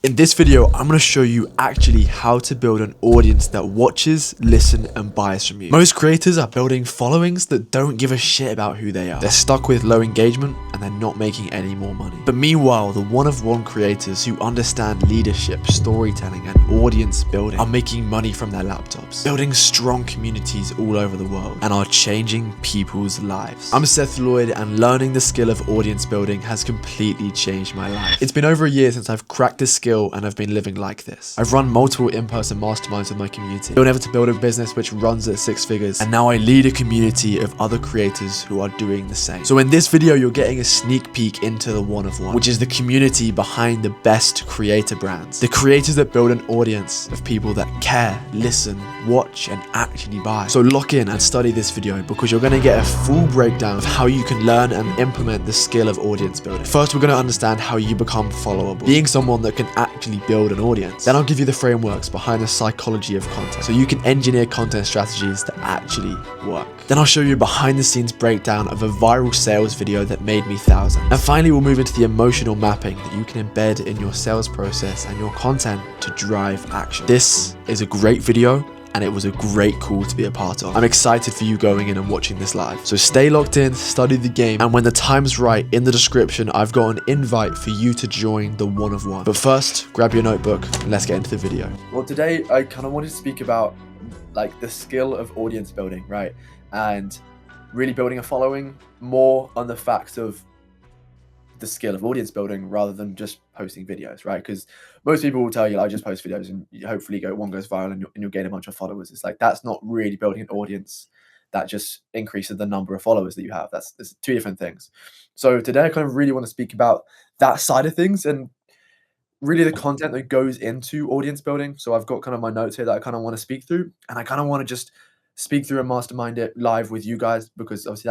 In this video, I'm going to show you actually how to build an audience that watches, listen, and buys from you. Most creators are building followings that don't give a shit about who they are. They're stuck with low engagement and they're not making any more money. But meanwhile, the one-of-one creators who understand leadership, storytelling, and audience building are making money from their laptops, building strong communities all over the world, and are changing people's lives. I'm Seth Lloyd, and learning the skill of audience building has completely changed my life. It's been over a year since I've cracked this skill and I've been living like this. I've run multiple in-person masterminds with my community, been able to build a business which runs at 6 figures, and now I lead a community of other creators who are doing the same. So in this video, you're getting a sneak peek into the one-of-one, which is the community behind the best creator brands. The creators that build an audience of people that care, listen, watch, and actually buy. So lock in and study this video because you're gonna get a full breakdown of how you can learn and implement the skill of audience building. First, we're gonna understand how you become followable, being someone that can actually build an audience. Then I'll give you the frameworks behind the psychology of content so you can engineer content strategies that actually work. Then I'll show you a behind the scenes breakdown of a viral sales video that made me thousands. And finally, we'll move into the emotional mapping that you can embed in your sales process and your content to drive action. This is a great video, and it was a great call to be a part of. I'm excited for you going in and watching this live. So stay locked in, study the game, and when the time's right, in the description, I've got an invite for you to join the one-of-one. But first, grab your notebook and let's get into the video. Well, today I kind of wanted to speak about like the skill of audience building, right? And really building a following more on the facts of the skill of audience building rather than just posting videos, right? Because most people will tell you, I just post videos and you hopefully one goes viral and you'll gain a bunch of followers. It's like, that's not really building an audience. That just increases the number of followers that you have. That's two different things. So today I kind of really want to speak about that side of things and really the content that goes into audience building. So I've got kind of my notes here that I kind of want to speak through, and I kind of want to just speak through and mastermind it live with you guys, because obviously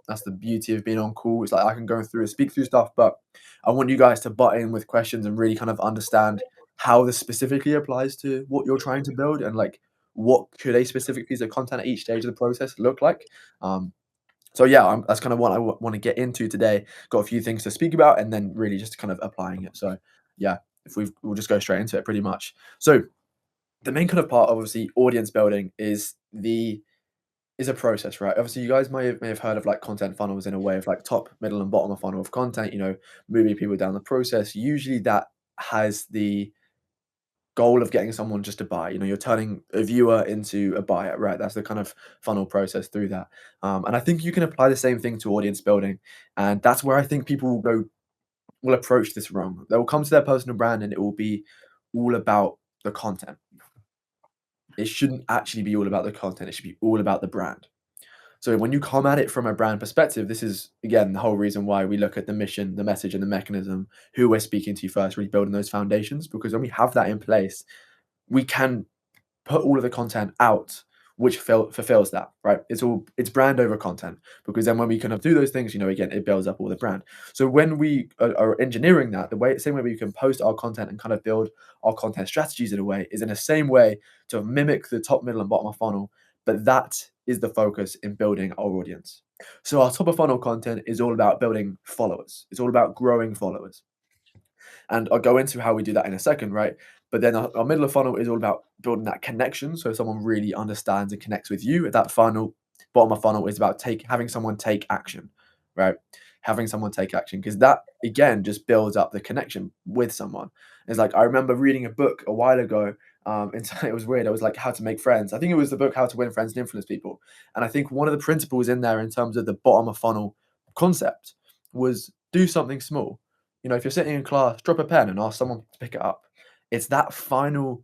that's the beauty of being on call. It's like I can go through and speak through stuff, but I want you guys to butt in with questions and really kind of understand how this specifically applies to what you're trying to build, and like what could a specific piece of content at each stage of the process look like. So yeah, that's kind of what I want to get into today. Got a few things to speak about, and then really just kind of applying it. So yeah, we'll just go straight into it pretty much. So the main kind of part of obviously audience building is a process, right? Obviously, you guys may have heard of like content funnels in a way of like top, middle, and bottom of funnel of content, moving people down the process. Usually that has the goal of getting someone just to buy. You're turning a viewer into a buyer, right? That's the kind of funnel process through that. And I think you can apply the same thing to audience building. And that's where I think people will approach this wrong. They will come to their personal brand and it will be all about the content. It shouldn't actually be all about the content. It should be all about the brand. So when you come at it from a brand perspective, this is, again, the whole reason why we look at the mission, the message, and the mechanism, who we're speaking to first, really building those foundations. Because when we have that in place, we can put all of the content out which fulfills that, right? It's brand over content, because then when we kind of do those things, again, it builds up all the brand. So when we are engineering that, same way we can post our content and kind of build our content strategies in a way, is in the same way to mimic the top, middle, and bottom of funnel, but that is the focus in building our audience. So our top of funnel content is all about building followers. It's all about growing followers. And I'll go into how we do that in a second, right? But then our middle of funnel is all about building that connection. So someone really understands and connects with you. At that funnel, bottom of funnel is about having someone take action, right? Having someone take action, because that again just builds up the connection with someone. It's like, I remember reading a book a while ago. And it was weird. It was like How to Make Friends. I think it was the book How to Win Friends and Influence People. And I think one of the principles in there in terms of the bottom of funnel concept was do something small. If you're sitting in class, drop a pen and ask someone to pick it up. It's that final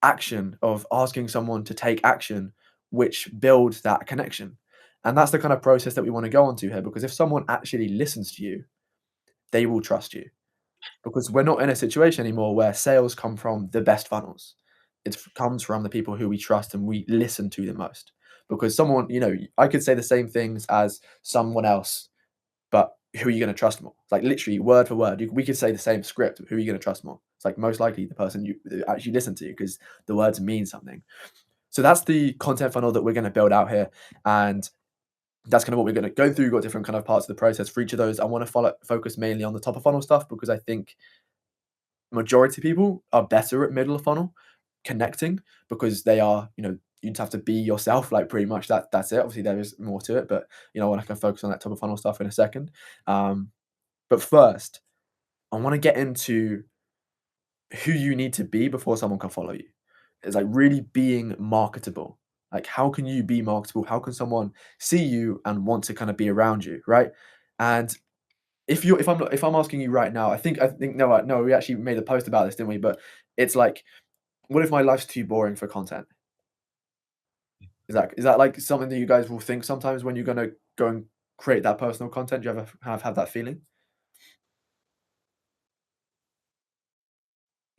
action of asking someone to take action which builds that connection. And that's the kind of process that we want to go on to here, because if someone actually listens to you, they will trust you. Because we're not in a situation anymore where sales come from the best funnels. It comes from the people who we trust and we listen to the most. Because someone, I could say the same things as someone else, but who are you going to trust more? Like literally word for word, we could say the same script. Who are you going to trust more? It's like most likely the person you actually listen to, because the words mean something. So that's the content funnel that we're going to build out here. And that's kind of what we're going to go through. We've got different kind of parts of the process for each of those. I want to focus mainly on the top of funnel stuff, because I think majority of people are better at middle of funnel connecting because they are, you just have to be yourself, like pretty much that's it. Obviously, there is more to it, but when I can focus on that top of funnel stuff in a second. But first, I want to get into who you need to be before someone can follow you. It's like really being marketable. Like, how can you be marketable? How can someone see you and want to kind of be around you, right? And if I'm asking you right now, I think no, we actually made a post about this, didn't we? But it's like, what if my life's too boring for content? Is that like something that you guys will think sometimes when you're gonna go and create that personal content? Do you ever have that feeling?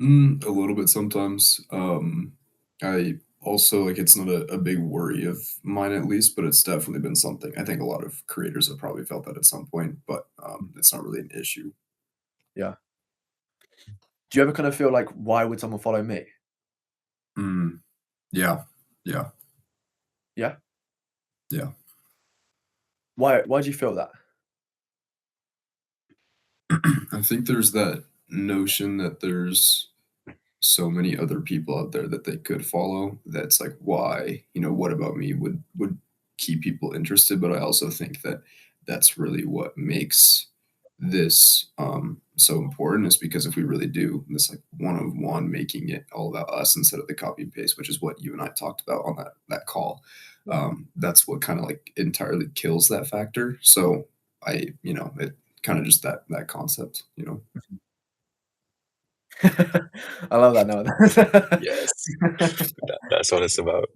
A little bit sometimes. I also like it's not a big worry of mine at least, but it's definitely been something. I think a lot of creators have probably felt that at some point, but it's not really an issue. Yeah. Do you ever kind of feel like, why would someone follow me? Mm, yeah, yeah, Yeah. yeah. Why do you feel that? I think there's that notion that there's so many other people out there that they could follow. That's like why, what about me would keep people interested. But I also think that that's really what makes this so important is because if we really do this like one of one making it all about us instead of the copy and paste, which is what you and I talked about on that call, Yeah. that's what kind of like entirely kills that factor. So it kind of just that concept. I love that Yes, now. that's what it's about.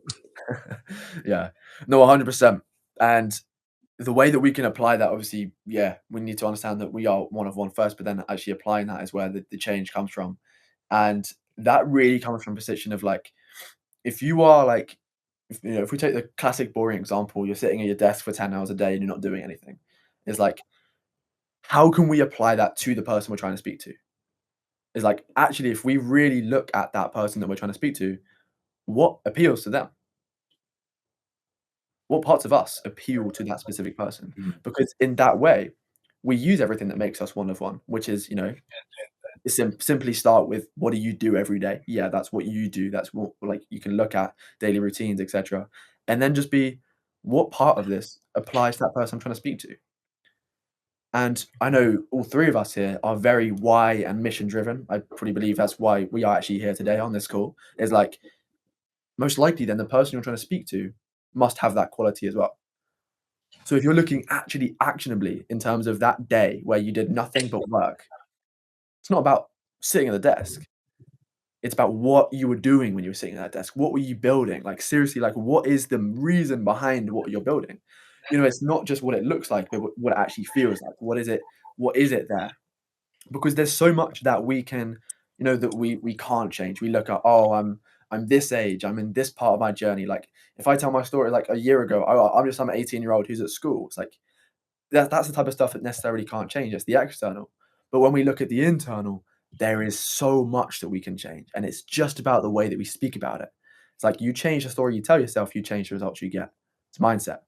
Yeah. No, 100%. And the way that we can apply that, obviously, yeah, we need to understand that we are one of one first, but then actually applying that is where the change comes from. And that really comes from a position of like, if you are like, if we take the classic boring example, you're sitting at your desk for 10 hours a day and you're not doing anything. It's like, how can we apply that to the person we're trying to speak to? Is like, actually, if we really look at that person that we're trying to speak to, what appeals to them? What parts of us appeal to that specific person? Mhm. Because in that way, we use everything that makes us one of one, which is, simply start with, what do you do every day? Yeah, that's what you do. That's what, like, you can look at daily routines, etc. And then just be, what part of this applies to that person I'm trying to speak to? And I know all three of us here are very why and mission driven. I pretty believe that's why we are actually here today on this call. Is like, most likely then the person you're trying to speak to must have that quality as well. So if you're looking actually actionably in terms of that day where you did nothing but work, it's not about sitting at the desk. It's about what you were doing when you were sitting at that desk. What were you building? Like, seriously, like, what is the reason behind what you're building? It's not just what it looks like, but what it actually feels like. What is it? What is it there? Because there's so much that we can, that we can't change. We look at, oh, I'm this age, I'm in this part of my journey. Like, if I tell my story like a year ago, I'm just some 18-year-old who's at school. It's like, that's the type of stuff that necessarily can't change. It's the external. But when we look at the internal, there is so much that we can change. And it's just about the way that we speak about it. It's like, you change the story you tell yourself, you change the results you get. It's mindset.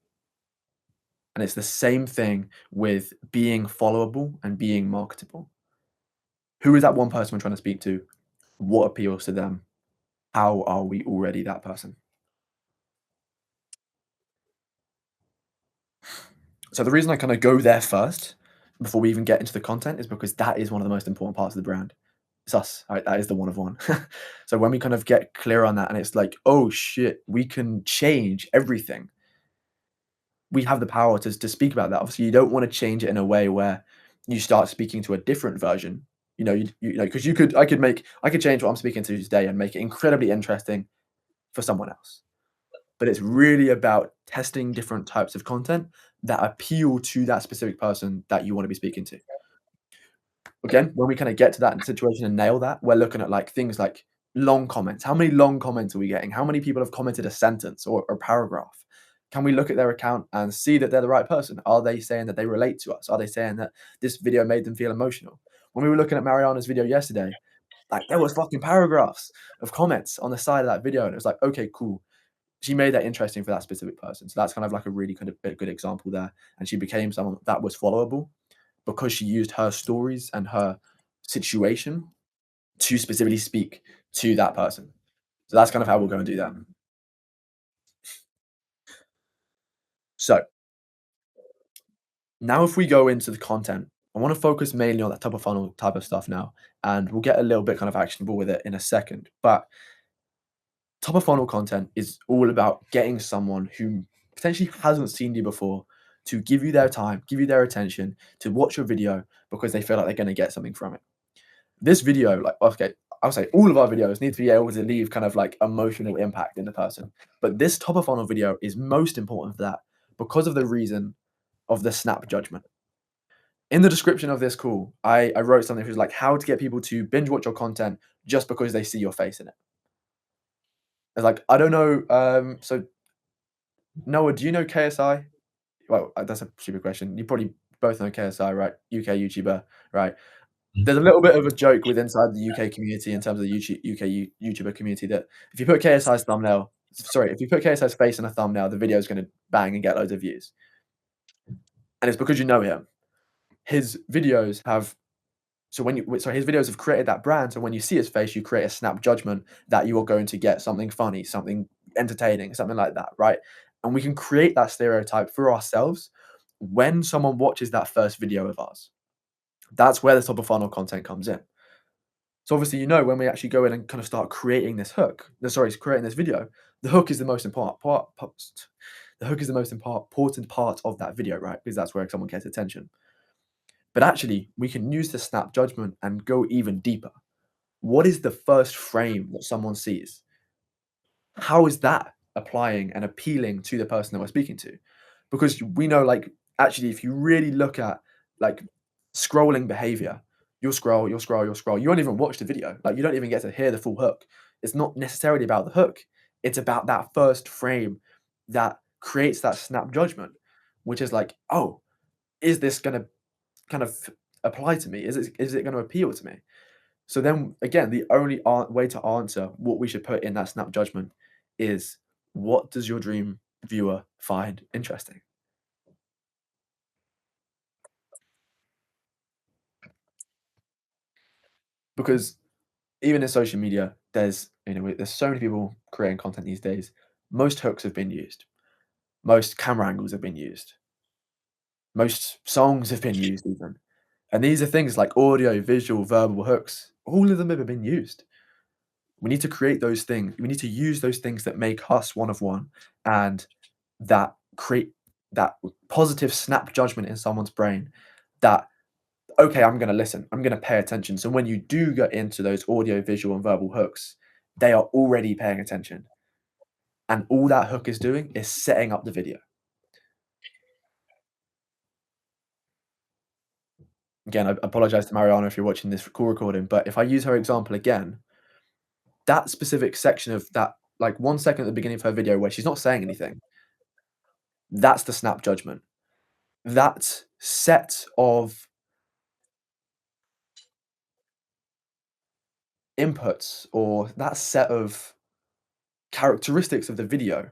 And it's the same thing with being followable and being marketable. Who is that one person we're trying to speak to? What appeals to them? How are we already that person? So the reason I kind of go there first before we even get into the content is because that is one of the most important parts of the brand. It's us, right? That is the one of one. So when we kind of get clear on that and it's like, oh shit, we can change everything. We have the power to speak about that. Obviously, you don't want to change it in a way where you start speaking to a different version. Because I could change what I'm speaking to today and make it incredibly interesting for someone else. But it's really about testing different types of content that appeal to that specific person that you want to be speaking to. Again, when we kind of get to that situation and nail that, we're looking at like things like long comments. How many long comments are we getting? How many people have commented a sentence or a paragraph? Can we look at their account and see that they're the right person? Are they saying that they relate to us? Are they saying that this video made them feel emotional? When we were looking at Mariana's video yesterday, like, there was fucking paragraphs of comments on the side of that video, and it was like, okay, cool. She made that interesting for that specific person. So that's kind of like a really kind of good example there. And she became someone that was followable because she used her stories and her situation to specifically speak to that person. So that's kind of how we'll go and do that. So now if we go into the content, I want to focus mainly on that top of funnel type of stuff now, and we'll get a little bit kind of actionable with it in a second. But top of funnel content is all about getting someone who potentially hasn't seen you before to give you their time, give you their attention, to watch your video because they feel like they're going to get something from it. This video, like, okay, I'll say all of our videos need to be able to leave kind of like emotional impact in the person. But this top of funnel video is most important for that because of the reason of the snap judgment. In the description of this call, I wrote something which was like how to get people to binge watch your content just because they see your face in it. It's like, I don't know. So Noah, do you know KSI? Well, that's a stupid question. You probably both know KSI, right? UK YouTuber, right? There's a little bit of a joke with inside the UK community in terms of the UK YouTuber community that if you put KSI's thumbnail, sorry, if you put KSI's face in a thumbnail, the video is going to bang and get loads of views. And it's because you know him. His videos have his videos have created that brand. So when you see his face, you create a snap judgment that you are going to get something funny, something entertaining, something like that, right? And we can create that stereotype for ourselves when someone watches that first video of ours. That's where the top of funnel content comes in. So obviously, when we actually go in and kind of start creating this creating this video, the hook is the most important part. The hook is the most important part of that video, right? Because that's where someone gets attention. But actually, we can use the snap judgment and go even deeper. What is the first frame that someone sees? How is that applying and appealing to the person that we're speaking to? Because we know, like, actually, if you really look at like scrolling behavior, you'll scroll. You won't even watch the video. Like, you don't even get to hear the full hook. It's not necessarily about the hook. It's about that first frame that creates that snap judgment, which is like, oh, is this going to kind of apply to me? Is it going to appeal to me? So then again, the only way to answer what we should put in that snap judgment is, what does your dream viewer find interesting? Because even in social media, there's so many people creating content these days. Most hooks have been used. Most camera angles have been used. Most songs have been used even. And these are things like audio, visual, verbal hooks. All of them have been used. We need to create those things. We need to use those things that make us one of one and that create that positive snap judgment in someone's brain that, okay, I'm going to listen. I'm going to pay attention. So when you do get into those audio, visual, and verbal hooks, they are already paying attention. And all that hook is doing is setting up the video. Again, I apologize to Mariana if you're watching this call recording, but if I use her example again, that specific section of that, like 1 second at the beginning of her video where she's not saying anything, that's the snap judgment. That set of inputs or that set of characteristics of the video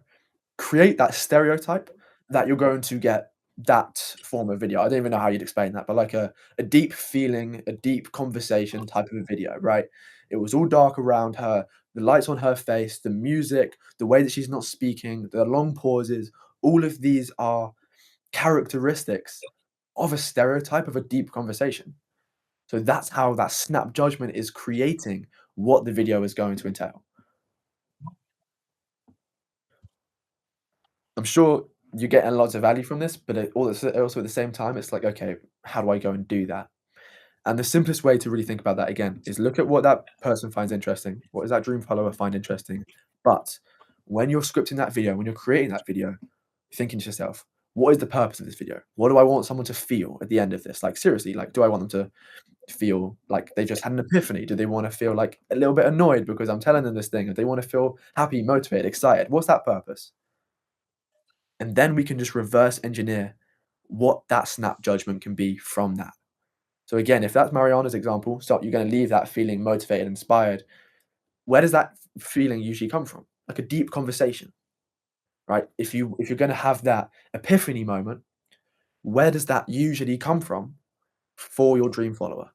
create that stereotype that you're going to get that form of video. I don't even know how you'd explain that, but like a deep feeling, a deep conversation type of a video, right? It was all dark around her, the lights on her face, the music, the way that she's not speaking, the long pauses. All of these are characteristics of a stereotype of a deep conversation. So that's how that snap judgment is creating what the video is going to entail. I'm sure you're getting lots of value from this, but also at the same time, it's like, okay, how do I go and do that? And the simplest way to really think about that again is look at what that person finds interesting. What does that dream follower find interesting? But when you're scripting that video, when you're creating that video, thinking to yourself, what is the purpose of this video? What do I want someone to feel at the end of this? Like, seriously, like, do I want them to feel like they just had an epiphany? Do they want to feel like a little bit annoyed because I'm telling them this thing? Do they want to feel happy, motivated, excited? What's that purpose? And then we can just reverse engineer what that snap judgment can be from that. So again, if that's Mariana's example, so you're going to leave that feeling motivated, inspired. Where does that feeling usually come from? Like a deep conversation, right? If you're going to have that epiphany moment, where does that usually come from for your dream follower?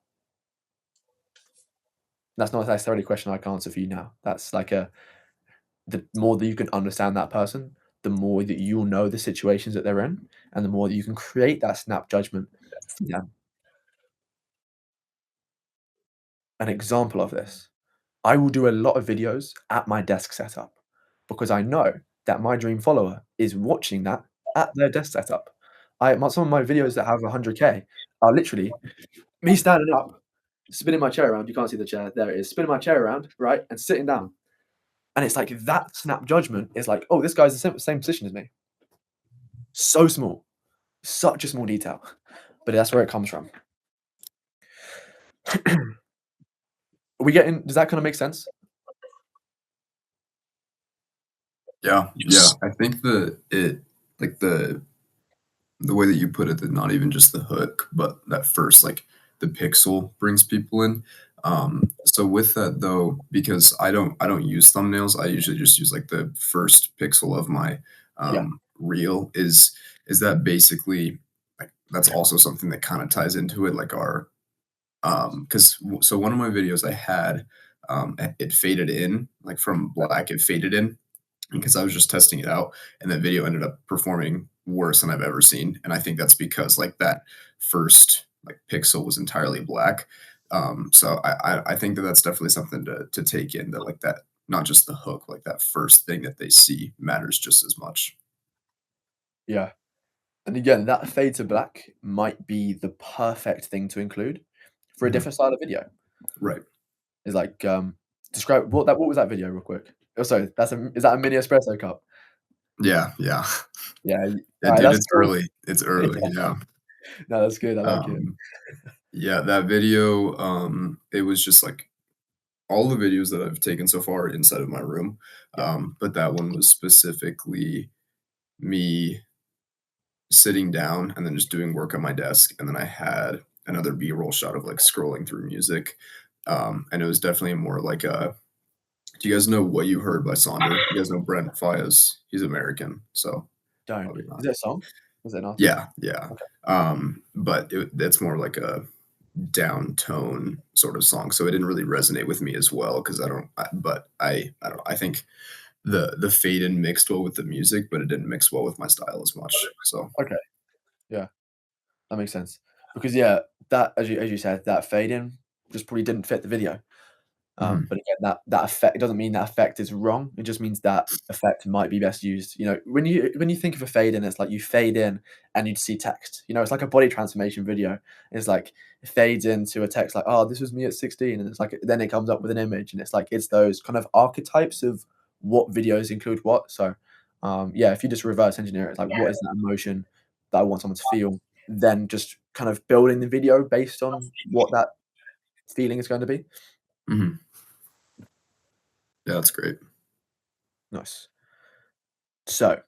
That's not necessarily a question I can answer for you now. That's like the more that you can understand that person, the more that you'll know the situations that they're in, and the more that you can create that snap judgment for them. An example of this, I will do a lot of videos at my desk setup because I know that my dream follower is watching that at their desk setup. Some of my videos that have 100K are literally me standing up, spinning my chair around. You can't see the chair. There it is. Spinning my chair around, right, and sitting down. And it's like that snap judgment is like, oh, this guy's the same position as me. So small, such a small detail, but that's where it comes from. Are we getting? Does that kind of make sense? Yeah, yeah. Yes. I think like the way that you put it, that not even just the hook, but that first like the pixel brings people in. So with that though, because I don't use thumbnails, I usually just use like the first pixel of my Yeah, reel. Is that basically like that's also something that kind of ties into it, like our because so one of my videos I had it faded in like from black, it faded in because I was just testing it out, and that video ended up performing worse than I've ever seen. And I think that's because like that first like pixel was entirely black. So I think that that's definitely something to take in, that like that not just the hook, like that first thing that they see matters just as much. yeah. And again, that fade to black might be the perfect thing to include for a Mhm. different style of video. Right. Is like, describe what was that video real quick? Oh, sorry, is that a mini espresso cup? Yeah. Yeah. Yeah, Yeah, alright, dude, that's it's cool. early. It's early. Yeah, Yeah. no, that's good, I like it. Um, yeah, that video, it was just like all the videos that I've taken so far inside of my room. Yeah, But that one was specifically me sitting down and then just doing work on my desk. And then I had another B-roll shot of like scrolling through music. And it was definitely more like a, do you guys know What You Heard by Sonder? You guys know Brent Fayez? He's American, so don't. probably not. Is it a song? Is it an artist? Yeah, yeah. Okay, But it's more like a down tone sort of song, so it didn't really resonate with me as well because I don't know. I think the fade in mixed well with the music, but it didn't mix well with my style as much. So okay, yeah, that makes sense. Because, yeah, that as you said, that fade in just probably didn't fit the video. mhm, But again, that effect, it doesn't mean that effect is wrong. It just means that effect might be best used. You know, when you think of a fade in, it's like you fade in and you'd see text. You know, it's like a body transformation video. It's like it fades into a text like, "Oh, this was me at 16," and it's like then it comes up with an image, and it's like it's those kind of archetypes of what videos include what. So, yeah, if you just reverse engineer it, it's like what is that emotion that I want someone to feel, then just kind of building the video based on what that feeling is going to be. mhm. Yeah, that's great. Nice. So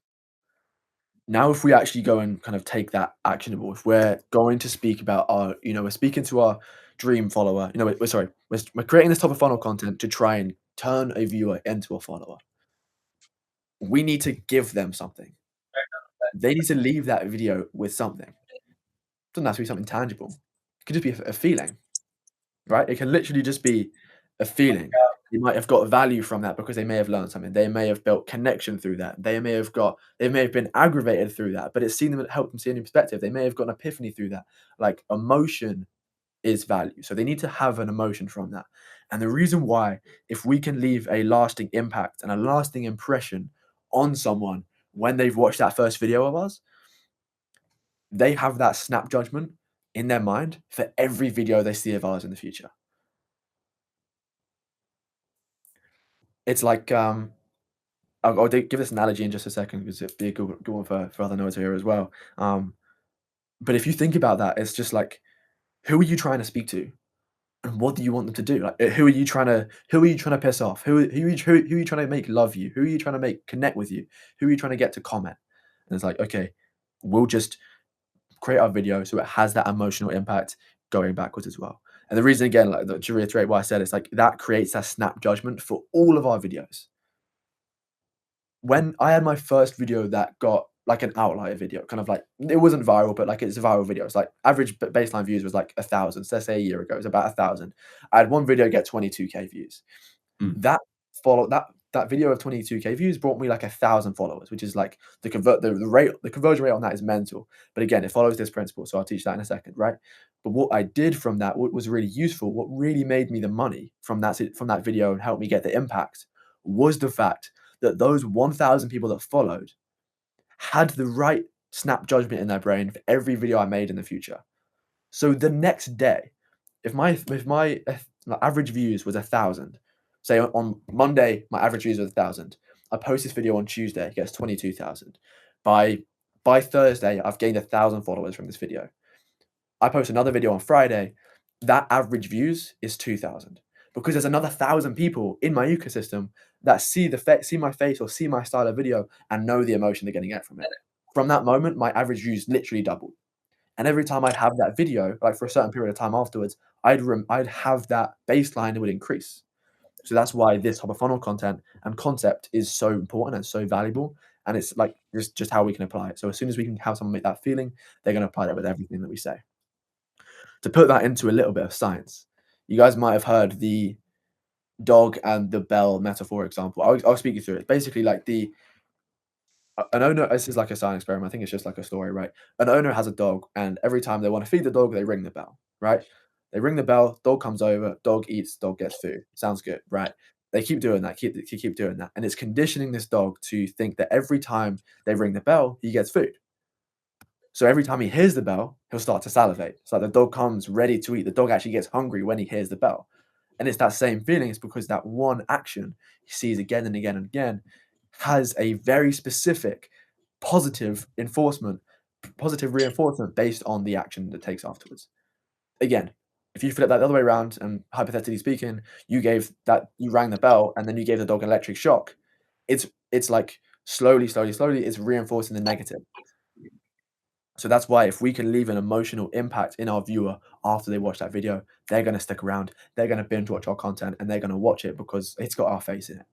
now if we actually go and kind of take that actionable, if we're going to speak about our, we're speaking to our dream follower, we're sorry, we're creating this top of funnel content to try and turn a viewer into a follower. We need to give them something. They need to leave that video with something. Doesn't have to be something tangible. It could just be a feeling, right? It can literally just be a feeling. You might have got value from that because they may have learned something. They may have built connection through that. They may have been aggravated through that, but it's seen them helped them see a new perspective. They may have got an epiphany through that. Like emotion is value. So they need to have an emotion from that. And the reason why, if we can leave a lasting impact and a lasting impression on someone when they've watched that first video of us, they have that snap judgment in their mind for every video they see of ours in the future. It's like I'll give this analogy in just a second because it'd be a good one for other nerds here as well. But if you think about that, it's just like, who are you trying to speak to, and what do you want them to do? Like, who are you trying to piss off? Who are you trying to make love you? Who are you trying to make connect with you? Who are you trying to get to comment? And it's like, okay, we'll just create our video so it has that emotional impact going backwards as well. And the reason again, like to reiterate what I said, it's like that creates that snap judgment for all of our videos. When I had my first video that got like an outlier video, kind of like it wasn't viral, but like it's a viral video. It's like average baseline views was like 1,000. So let's say a year ago, it was about 1,000. I had one video get 22K views. Mm. That video of 22K views brought me like 1,000 followers, which is like the conversion rate on that is mental. But again, it follows this principle, so I'll teach that in a second, right? But what I did from that, what was really useful, what really made me the money from that video and helped me get the impact, was the fact that those 1,000 people that followed had the right snap judgment in their brain for every video I made in the future. So the next day, if my average views was 1,000, say on Monday my average views was 1,000, I post this video on Tuesday, it gets 22,000. By Thursday, I've gained 1,000 followers from this video. I post another video on Friday, that average views is 2,000 because there's another 1,000 people in my ecosystem that see my face or see my style of video and know the emotion they're going to get from it. From that moment, my average views literally doubled. And every time I'd have that video, like for a certain period of time afterwards, I'd have that baseline that would increase. So that's why this top of funnel content and concept is so important and so valuable. And it's like just how we can apply it. So as soon as we can have someone make that feeling, they're going to apply that with everything that we say. To put that into a little bit of science, you guys might have heard the dog and the bell metaphor example. I'll speak you through it. Basically, like an owner, this is like a science experiment. I think it's just like a story, right? An owner has a dog, and every time they want to feed the dog, they ring the bell, right? They ring the bell, dog comes over, dog eats, dog gets food. Sounds good, right? They keep doing that, keep doing that. And it's conditioning this dog to think that every time they ring the bell, he gets food. So every time he hears the bell, he'll start to salivate. It's like the dog comes ready to eat. The dog actually gets hungry when he hears the bell. And it's that same feeling. It's because that one action he sees again and again and again has a very specific positive reinforcement based on the action that it takes afterwards. Again, if you flip that the other way around and hypothetically speaking, you rang the bell and then you gave the dog an electric shock, it's like slowly, it's reinforcing the negative. So that's why if we can leave an emotional impact in our viewer after they watch that video, they're going to stick around, they're going to binge watch our content, and they're going to watch it because it's got our face in it.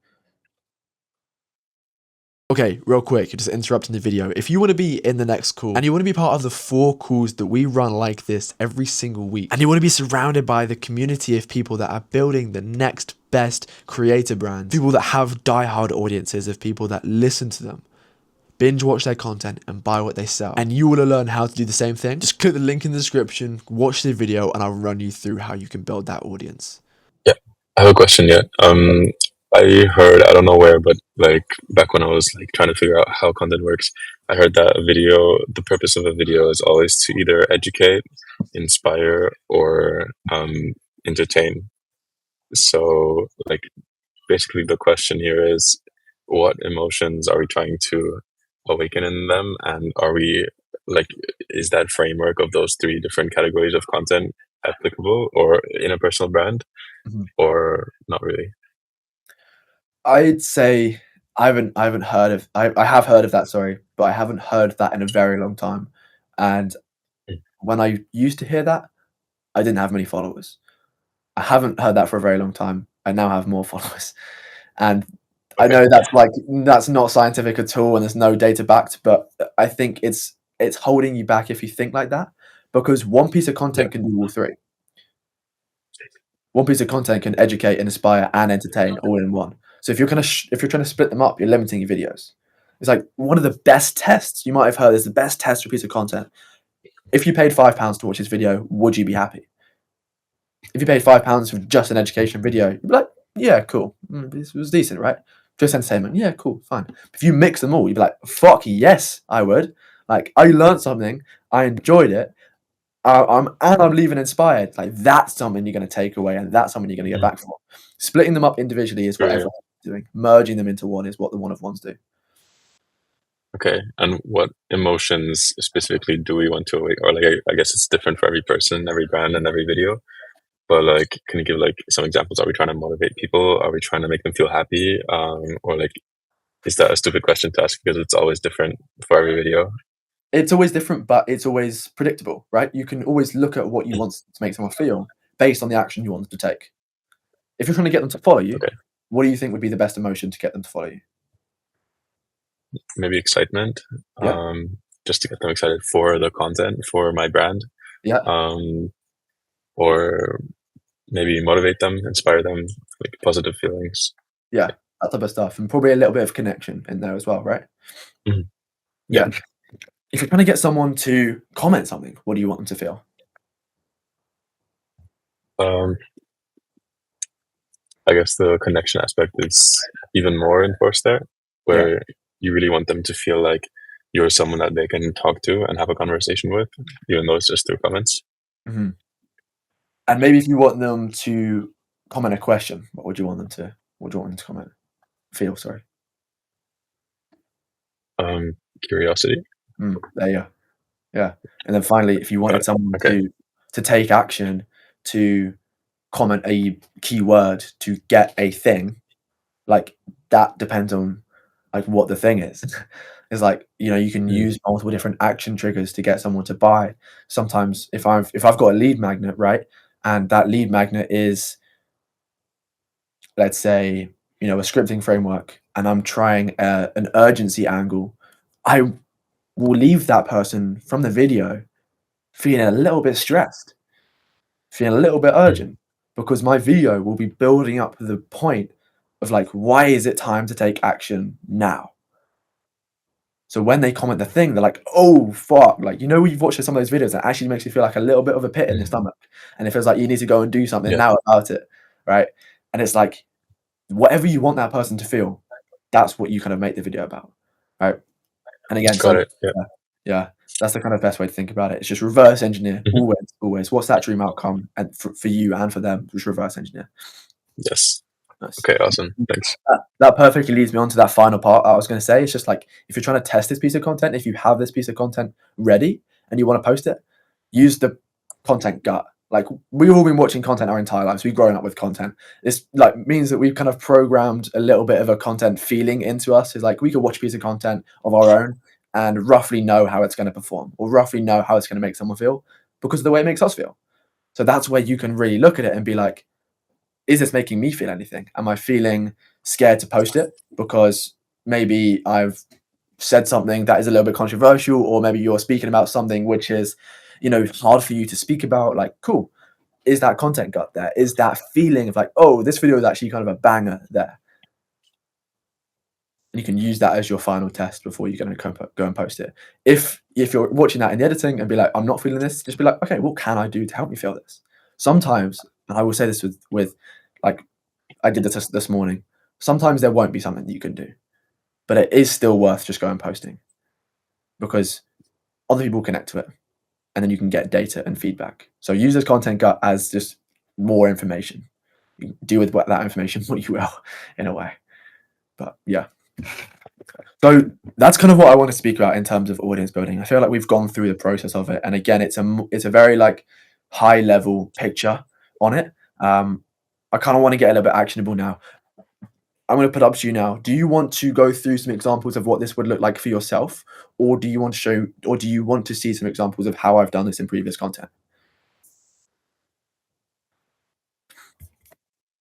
Okay, real quick, just interrupting the video. If you want to be in the next call and you want to be part of the 4 calls that we run like this every single week, and you want to be surrounded by the community of people that are building the next best creator brand, people that have diehard audiences of people that listen to them, binge watch their content and buy what they sell, and you want to learn how to do the same thing, just click the link in the description, watch the video, and I'll run you through how you can build that audience. Yeah, I have a question. Yeah, I heard, I don't know where, but like back when I was like trying to figure out how content works, I heard that the purpose of a video is always to either educate, inspire, or entertain. So like basically the question here is, what emotions are we trying to awaken in them, and are we like, is that framework of those 3 different categories of content applicable or in a personal brand, or not really? I'd say I haven't heard of I have heard of that, sorry, but I haven't heard that in a very long time. And when I used to hear that, I didn't have many followers. I haven't heard that for a very long time. I now have more followers. And I know that's not scientific at all and there's no data backed, but I think it's holding you back if you think like that, because one piece of content can do all 3. One piece of content can educate, inspire, and entertain all in one. So if you're trying to split them up, you're limiting your videos. It's like one of the best tests you might have heard is the best test for a piece of content. If you paid £5 to watch this video, would you be happy? If you paid £5 for just an education video, you'd be like, yeah, cool. This was decent, right? Just entertainment. Yeah, cool, fine. If you mix them all, you'd be like, fuck yes, I would. Like, I learned something, I enjoyed it, I'm leaving inspired. Like, that's something you're going to take away, and that's something you're going to get back from. Splitting them up individually is what everyone's doing. Merging them into one is what the one of ones do. Okay, and what emotions specifically do we want to awake? Or like, I guess it's different for every person, every brand, and every video. But like, can you give like some examples? Are we trying to motivate people? Are we trying to make them feel happy? Or like, is that a stupid question to ask because it's always different for every video? It's always different, but it's always predictable, right? You can always look at what you want to make someone feel based on the action you want them to take. If you're trying to get them to follow you, what do you think would be the best emotion to get them to follow you? maybe excitement, Yeah. just to get them excited for the content, for my brand, Yeah. or maybe motivate them, inspire them, like positive feelings. Yeah. That type of stuff. And probably a little bit of connection in there as well, right? Mhm. Yeah. If you're trying to get someone to comment something, what do you want them to feel? I guess the connection aspect is even more enforced there, where you really want them to feel like you're someone that they can talk to and have a conversation with, even though it's just through comments. Mm-hmm. And maybe if you want them to comment a question, what would you want them to comment? Feel, sorry. Curiosity. There you go. Yeah. And then finally, if you wanted someone to take action, to comment a keyword to get a thing, like that depends on like what the thing is. It's like, you can use multiple different action triggers to get someone to buy. Sometimes if I've got a lead magnet, right, and that lead magnet is, let's say, a scripting framework, and I'm trying an urgency angle, I will leave that person from the video feeling a little bit stressed, feeling a little bit urgent, because my video will be building up to the point of like, why is it time to take action now? So when they comment the thing, they're like, oh, fuck. Like, you've watched some of those videos that actually makes you feel like a little bit of a pit in the stomach. And it feels like you need to go and do something now about it, right? And it's like, whatever you want that person to feel, that's what you kind of make the video about, right? And again, yeah, that's the kind of best way to think about it. It's just reverse engineer, always. What's that dream outcome, and for you and for them, just reverse engineer. Yes. Nice. Okay, awesome. Thanks. That perfectly leads me on to that final part I was going to say. It's just like, if you're trying to test this piece of content, if you have this piece of content ready and you want to post it, use the content gut. Like, we've all been watching content our entire lives. We've grown up with content. This like means that we've kind of programmed a little bit of a content feeling into us. It's like we could watch a piece of content of our own and roughly know how it's going to perform, or roughly know how it's going to make someone feel because of the way it makes us feel. So that's where you can really look at it and be like, is this making me feel anything? Am I feeling scared to post it because maybe I've said something that is a little bit controversial, or maybe you're speaking about something which is, hard for you to speak about? Like, cool. Is that content gut there? Is that feeling of like, oh, this video is actually kind of a banger there? And you can use that as your final test before you're going to go and post it. If you're watching that in the editing and be like, I'm not feeling this, just be like, okay, what can I do to help me feel this? Sometimes, and I will say this with like, I did this morning, sometimes there won't be something that you can do, but it is still worth just going posting, because other people connect to it, and then you can get data and feedback. So use this content gut as just more information. You deal with that information what you will, in a way. But yeah. So that's kind of what I want to speak about in terms of audience building. I feel like we've gone through the process of it, and again, it's a very like high level picture on it. I kind of want to get a little bit actionable now. I'm going to put up to you now. Do you want to go through some examples of what this would look like for yourself, or do you want to see some examples of how I've done this in previous content?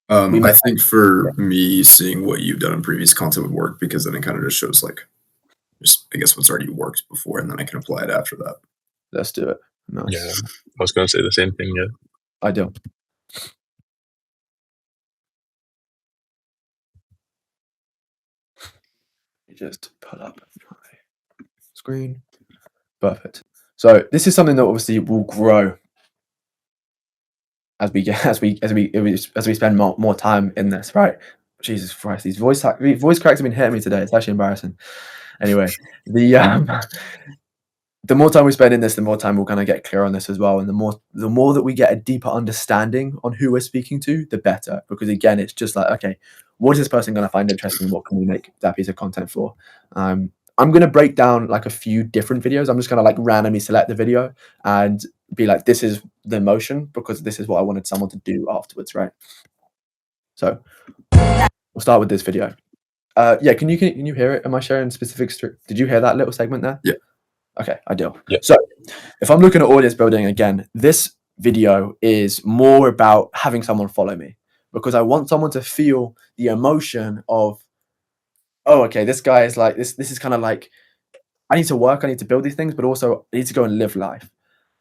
I think for me, seeing what you've done in previous content would work, because then it kind of just shows like, I guess what's already worked before, and then I can apply it after that. Let's do it. Nice. Yeah, I was going to say the same thing. Yeah, I do. Just put up my screen. Perfect. So this is something that obviously will grow as we spend more time in this, right? Jesus Christ, these voice cracks have been hitting me today. It's actually embarrassing. Anyway, the more time we spend in this, the more time we're going to get clear on this as well. And the more that we get a deeper understanding on who we're speaking to, the better. Because again, it's just like, okay, what is this person going to find interesting? What can we make that piece of content for? I'm going to break down like a few different videos. I'm just going to like randomly select the video and be like, this is the motion because this is what I wanted someone to do afterwards, right? So we'll start with this video. Yeah, can you hear it? Am I sharing specific? Did you hear that little segment there? Yeah. Okay, I do. Yeah. So if I'm looking at audience building again, this video is more about having someone follow me, because I want someone to feel the emotion of oh, okay, this guy is like this. This is kind of like I need to work, I need to build these things, but also I need to go and live life.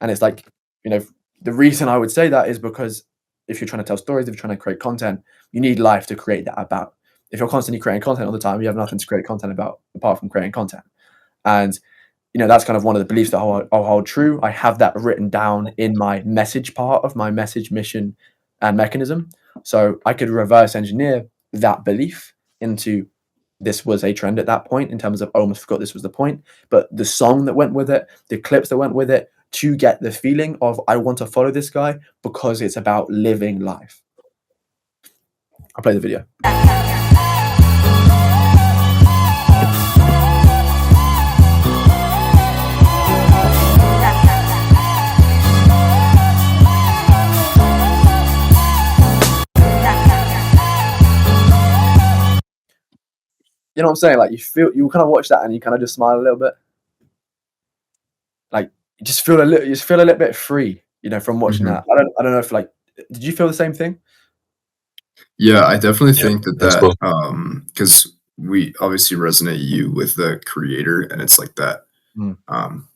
And it's like, you know, the reason I would say that is because if you're trying to tell stories, if you're trying to create content, you need life to create that about. If you're constantly creating content all the time, you have nothing to create content about apart from creating content. And that's kind of one of the beliefs that I'll hold true. I have that written down in my message part of my message, mission, and mechanism. So I could reverse engineer that belief into this was a trend at that point in terms of I almost forgot this was the point, but the song that went with it, the clips that went with it, to get the feeling of I want to follow this guy because it's about living life. I'll play the video. You know what I'm saying? Like you kind of watch that and you kind of just smile a little bit. Like you just feel a little bit free, from watching that. I don't know if did you feel the same thing? Yeah, I definitely Yeah, think that's cool. because we obviously resonate you with the creator, and it's like that.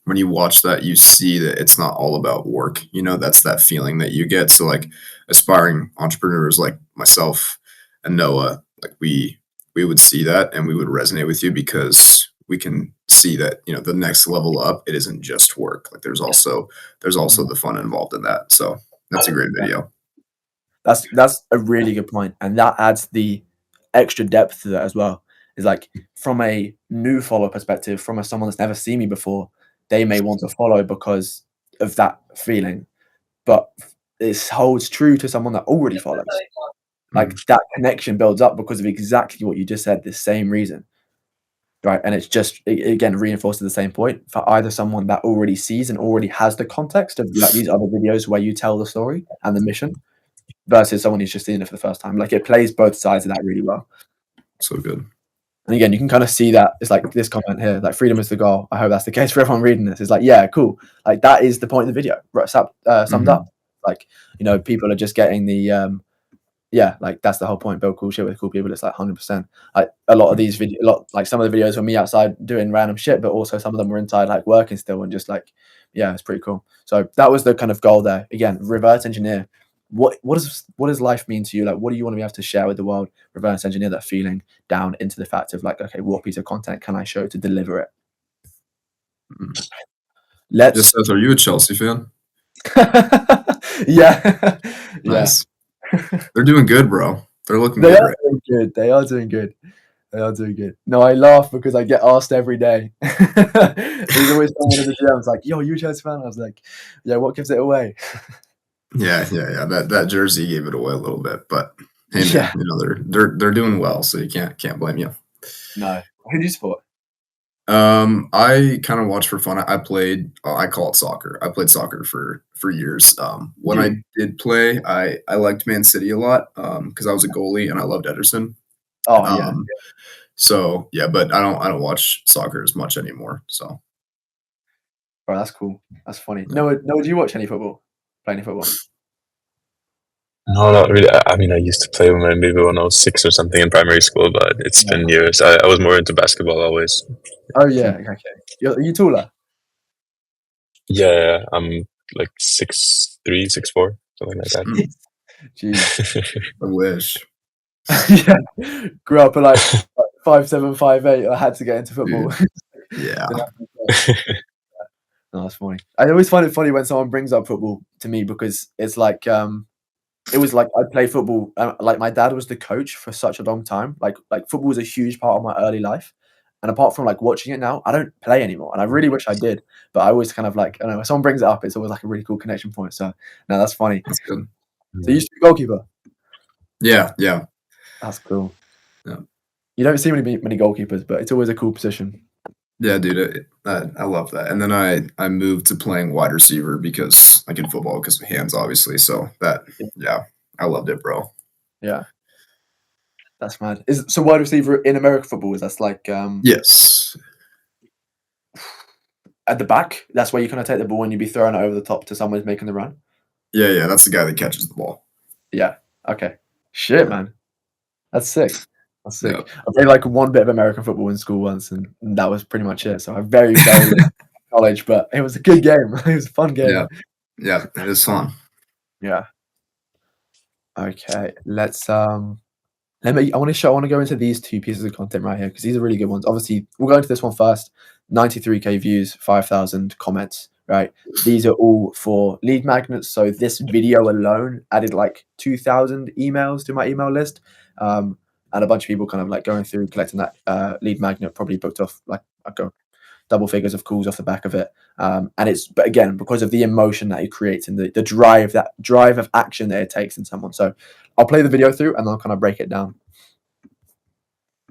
When you watch that, you see that it's not all about work. That's that feeling that you get. So like aspiring entrepreneurs like myself and Noah, like we would see that and we would resonate with you because we can see that the next level up, it isn't just work. Like there's also the fun involved in that. So that's a great video. That's a really good point, and that adds the extra depth to that as well. Is like from a new follower perspective, from someone that's never seen me before, they may want to follow because of that feeling, but this holds true to someone that already follows. Like that connection builds up because of exactly what you just said, the same reason, right? And it's just again reinforces the same point for either someone that already sees and already has the context of like these other videos where you tell the story and the mission, versus someone who's just seeing it for the first time. Like it plays both sides of that really well. So good. And again, you can kind of see that it's like this comment here, like freedom is the goal. I hope that's the case for everyone reading this. It's like, yeah, cool. Like that is the point of the video, right? Summed up. Like, people are just getting the yeah, like that's the whole point. Build cool shit with cool people. It's like 100%. Like a lot of these like some of the videos were me outside doing random shit, but also some of them were inside like working still and just like, yeah, it's pretty cool. So that was the kind of goal there. Again, reverse engineer. What does life mean to you? Like, what do you want to be able to share with the world? Reverse engineer that feeling down into the fact of like, okay, what piece of content can I show to deliver it? Yes, Seth, are you a Chelsea fan? Yeah. Nice. They're doing good, bro. They're looking They good. are doing good. They are doing good. They are doing good. No, I laugh because I get asked every day. There's always someone in the DMs like, "Yo, you a Chelsea fan?" I was like, "Yeah, what gives it away?" Yeah. That jersey gave it away a little bit, but hey, man, Yeah. they're doing well, so you can't blame you. No. Who do you support? I kind of watch for fun. I played. I call it soccer. I played soccer for years. When I did play, I liked Man City a lot because I was a goalie and I loved Ederson. Oh yeah. So yeah, but I don't watch soccer as much anymore. So. Bro, that's cool. That's funny. No, do you watch any football? Play any football? No, not really. I mean, I used to play maybe when I was 6 or something in primary school, but it's been years. I was more into basketball always. Oh yeah, okay. Are you taller? Yeah, I'm like 6'3", 6'4", something like that. Jeez. I wish. Yeah. Grew up at like 5'7", 5'8". I had to get into football. Yeah. No, that's funny. I always find it funny when someone brings up football to me because it's like it was like I played football. Like my dad was the coach for such a long time. Like football was a huge part of my early life. And apart from like watching it now, I don't play anymore. And I really wish I did. But I always kind of like, I don't know, when someone brings it up, it's always like a really cool connection point. So no, that's funny. That's good. So you used to be a goalkeeper? Yeah. That's cool. Yeah. You don't see many goalkeepers, but it's always a cool position. Yeah, dude, I love that. And then I moved to playing wide receiver because like in football because of hands, obviously. So I loved it, bro. Yeah. That's mad. So wide receiver in American football, is that's like Yes. at the back? That's where you kind of take the ball and you'd be throwing it over the top to someone who's making the run? Yeah, that's the guy that catches the ball. Yeah. Okay. Shit, man. That's sick. That's sick. Yep. I played like one bit of American football in school once, and that was pretty much it. So I very college, but it was a good game. It was a fun game. Yeah. Yeah. It is fun. Yeah. Okay. Let's let me. I want to go into these two pieces of content right here because these are really good ones. Obviously, we'll go into this one first. 93k views, 5,000 comments. Right. These are all for lead magnets. So this video alone added like 2,000 emails to my email list. And a bunch of people kind of like going through collecting that lead magnet, probably booked off like I go double figures of calls off the back of it. And it's, but again, because of the emotion that it creates and the drive of action that it takes in someone. So I'll play the video through and I'll kind of break it down.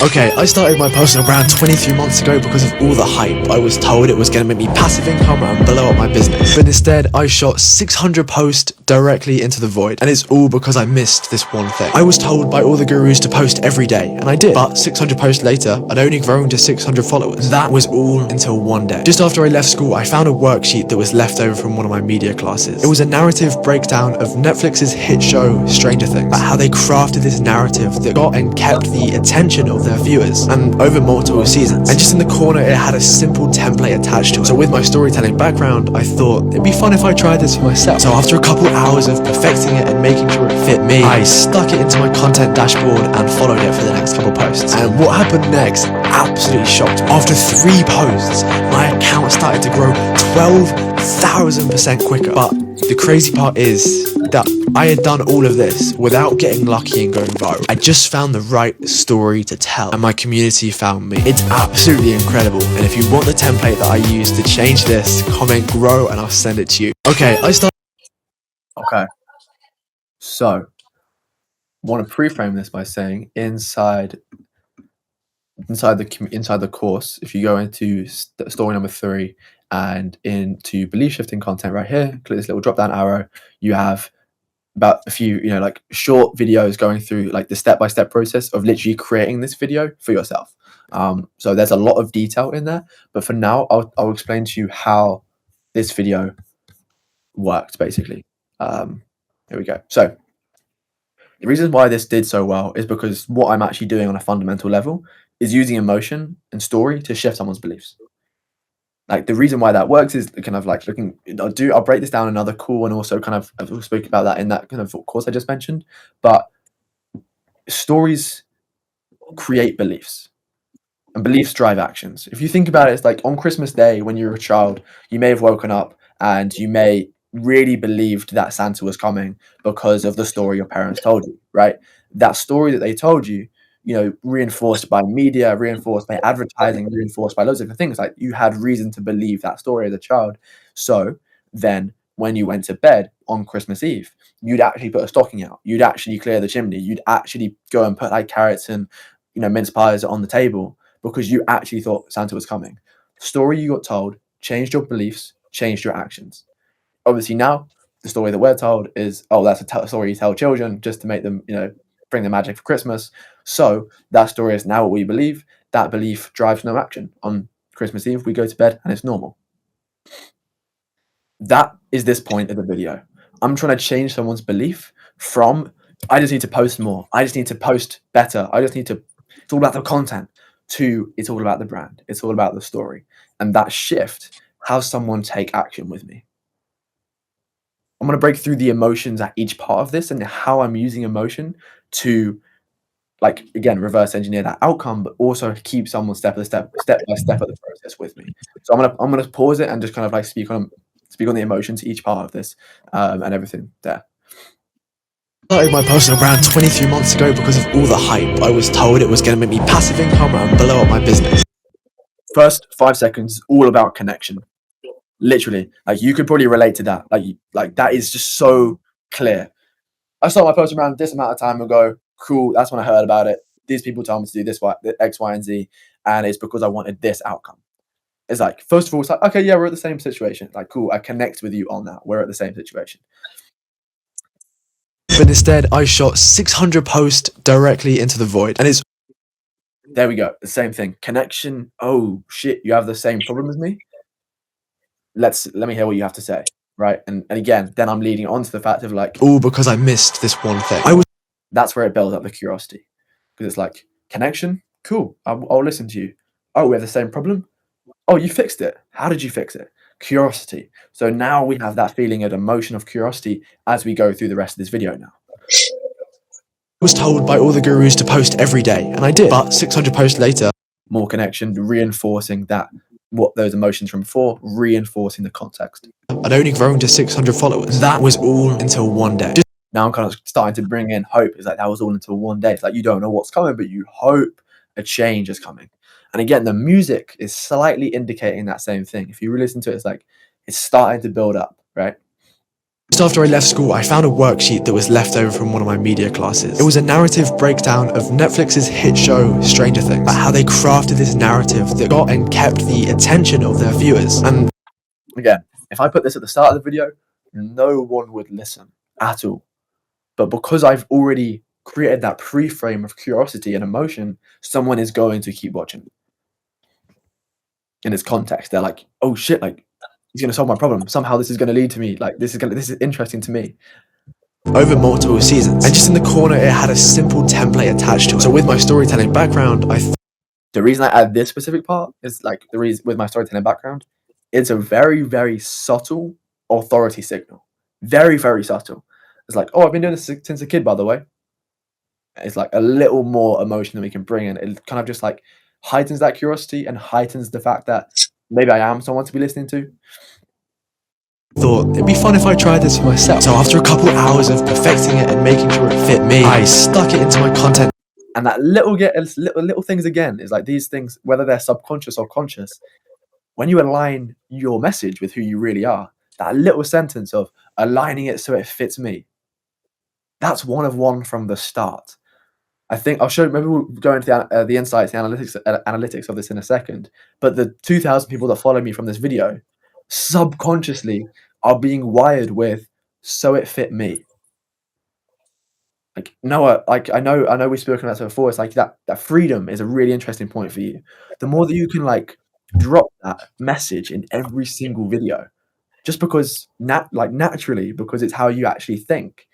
Okay, I started my personal brand 23 months ago because of all the hype. I was told it was going to make me passive income and blow up my business. But instead, I shot 600 posts directly into the void. And it's all because I missed this one thing. I was told by all the gurus to post every day, and I did. But 600 posts later, I'd only grown to 600 followers. That was all until one day. Just after I left school, I found a worksheet that was left over from one of my media classes. It was a narrative breakdown of Netflix's hit show, Stranger Things, about how they crafted this narrative that got and kept the attention of their viewers and over multiple seasons. And just in the corner it had a simple template attached to it. So with my storytelling background, I thought it'd be fun if I tried this for myself. So after a couple hours of perfecting it and making sure it fit me, I stuck it into my content dashboard and followed it for the next couple posts. And what happened next absolutely shocked me. After 3 posts, my account started to grow 12,000% quicker. But the crazy part is that I had done all of this without getting lucky and going viral. I just found the right story to tell, and my community found me. It's absolutely incredible. And if you want the template that I use to change this, comment grow and I'll send it to you. Okay, Okay, so want to pre-frame this by saying inside the course, if you go into story number 3 and into belief shifting content right here, click this little drop down arrow, you have about a few, like short videos going through like the step-by-step process of literally creating this video for yourself. So there's a lot of detail in there, but for now, I'll explain to you how this video worked basically. Here we go. So the reason why this did so well is because what I'm actually doing on a fundamental level is using emotion and story to shift someone's beliefs. Like the reason why that works is kind of like I'll break this down another call and also kind of I've spoken about that in that kind of course I just mentioned. But stories create beliefs and beliefs drive actions. If you think about it, it's like on Christmas Day when you were a child, you may have woken up and you may really believed that Santa was coming because of the story your parents told you, right? That story that they told you, reinforced by media, reinforced by advertising, reinforced by loads of different things. Like you had reason to believe that story as a child. So then when you went to bed on Christmas Eve, you'd actually put a stocking out. You'd actually clear the chimney. You'd actually go and put like carrots and, mince pies on the table because you actually thought Santa was coming. The story you got told changed your beliefs, changed your actions. Obviously now the story that we're told is, that's a story you tell children just to make them, bring the magic for Christmas. So that story is now what we believe. That belief drives no action. On Christmas Eve, we go to bed and it's normal. That is this point of the video. I'm trying to change someone's belief from, I just need to post more. I just need to post better. It's all about the content, to it's all about the brand. It's all about the story. And that shift has someone take action with me. I'm going to break through the emotions at each part of this and how I'm using emotion to, like, again, reverse engineer that outcome, but also keep someone step by step of the process with me. So I'm gonna pause it and just kind of like speak on the emotions each part of this and everything there. I started my personal brand 23 months ago because of all the hype. I was told it was going to make me passive income and blow up my business. First 5 seconds, all about connection. Literally, like you could probably relate to that. Like that is just so clear. I started my personal brand this amount of time ago. Cool. That's when I heard about it. These people told me to do this, X, Y, and Z. And it's because I wanted this outcome. It's like, first of all, it's like, okay, yeah, we're at the same situation. Like, cool. I connect with you on that. We're at the same situation. But instead, I shot 600 posts directly into the void. And there we go. The same thing. Connection. Oh, shit. You have the same problem as me? Let me hear what you have to say. Right. And again, then I'm leading on to the fact of like, all because I missed this one thing. That's where it builds up the curiosity. Because it's like, Connection, cool. I'll listen to you. Oh, we have the same problem. Oh, you fixed it. How did you fix it? Curiosity. So now we have that feeling of emotion of curiosity as we go through the rest of this video now. I was told by all the gurus to post every day, and I did. But 600 posts later, more connection, reinforcing that what those emotions from before, reinforcing the context. I'd only grown to 600 followers. That was all until one day. Now I'm kind of starting to bring in hope. It's like that was all until one day. It's like you don't know what's coming, but you hope a change is coming. And again, the music is slightly indicating that same thing. If you really listen to it, it's like it's starting to build up, right? Just after I left school, I found a worksheet that was left over from one of my media classes. It was a narrative breakdown of Netflix's hit show Stranger Things, about how they crafted this narrative that got and kept the attention of their viewers. And again, if I put this at the start of the video, no one would listen at all. But because I've already created that pre-frame of curiosity and emotion, someone is going to keep watching. In its context, they're like, oh shit, like he's going to solve my problem. Somehow this is going to lead to me. Like this is interesting to me. Over multiple seasons. And just in the corner, it had a simple template attached to it. So with my storytelling background, the reason I add this specific part is like the reason with my storytelling background, it's a very, very subtle authority signal. Very, very subtle. It's like, oh, I've been doing this since a kid, by the way. It's like a little more emotion that we can bring in. It kind of just like heightens that curiosity and heightens the fact that maybe I am someone to be listening to. Thought it'd be fun if I tried this for myself. So after a couple hours of perfecting it and making sure it fit me, I stuck it into my content. And that little things again is like these things, whether they're subconscious or conscious, when you align your message with who you really are, that little sentence of aligning it so it fits me, that's one of one from the start. I think I'll show. Maybe we'll go into the insights, the analytics of this in a second. But the 2,000 people that follow me from this video, subconsciously are being wired with so it fit me. Like Noah, like I know we've spoken about this before. It's like that freedom is a really interesting point for you. The more that you can like drop that message in every single video, just because naturally, because it's how you actually think,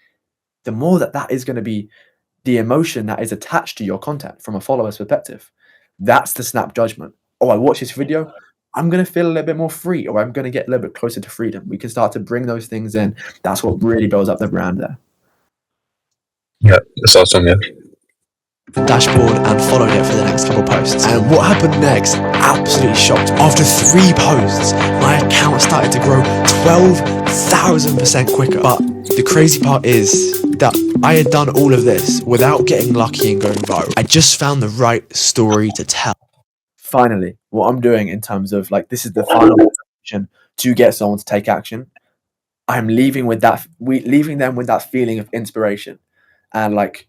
the more that is going to be the emotion that is attached to your content from a follower's perspective. That's the snap judgment. Oh, I watch this video, I'm going to feel a little bit more free, or I'm going to get a little bit closer to freedom. We can start to bring those things in. That's what really builds up the brand there. Yeah, that's awesome, yeah. The dashboard and followed it for the next couple posts. And what happened next absolutely shocked me. After 3 posts, my account started to grow 12,000% quicker. But the crazy part is that I had done all of this without getting lucky and going viral. I just found the right story to tell. Finally, what I'm doing in terms of like, this is the final action to get someone to take action. I'm leaving them with that feeling of inspiration and like,